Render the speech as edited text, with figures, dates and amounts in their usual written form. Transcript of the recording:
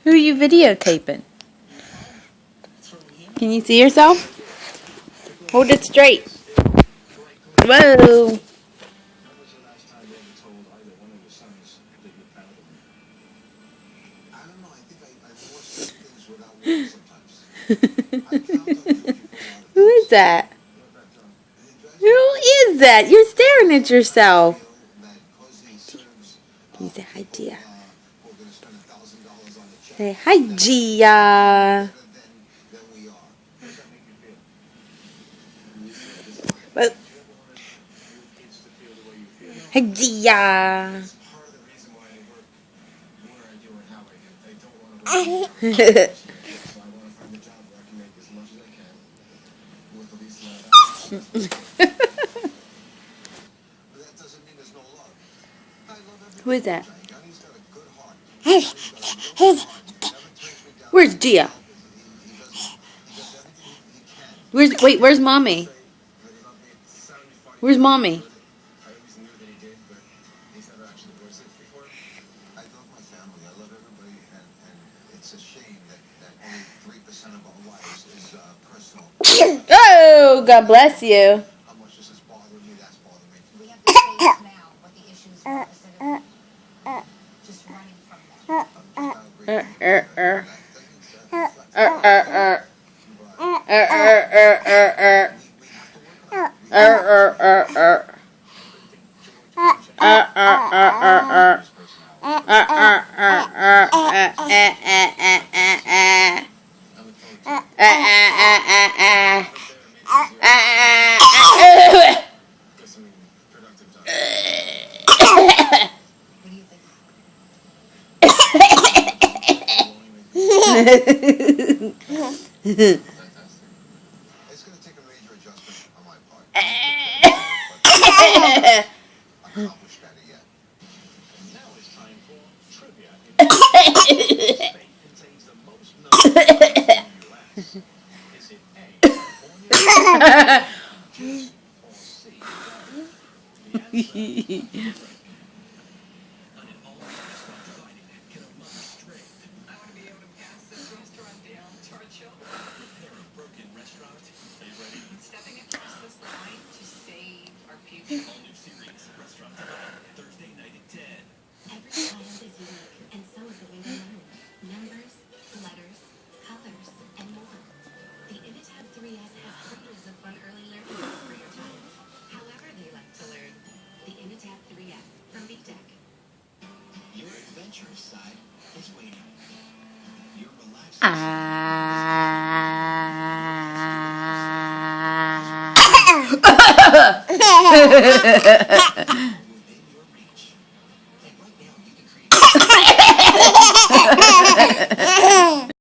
Who are you videotaping? Can you see yourself? Hold it straight. Whoa. Who is that? Who is that? You're staring at yourself. Can you say hi, Gia? Say hi, Gia. Well, hi, Gia. Who is that? Where's Gia? Where's Mommy? Where's Mommy? Oh, God bless you. It's going to take a major adjustment on my part. I accomplished that yet. And now it's time for trivia. State contains the most numbers in the U.S. Is it A, California, or C, the answer. Stepping across this line to save our future. All new series, Restaurant Delight, Thursday night at 10. Every child is unique, and so is the way they learn. Numbers, letters, colors, and more. The Initab 3S has hundreds of fun early learning apps for your child. However they like to learn. The Initab 3S from Big Tech. Your adventurous side is waiting. Your relaxed Ah.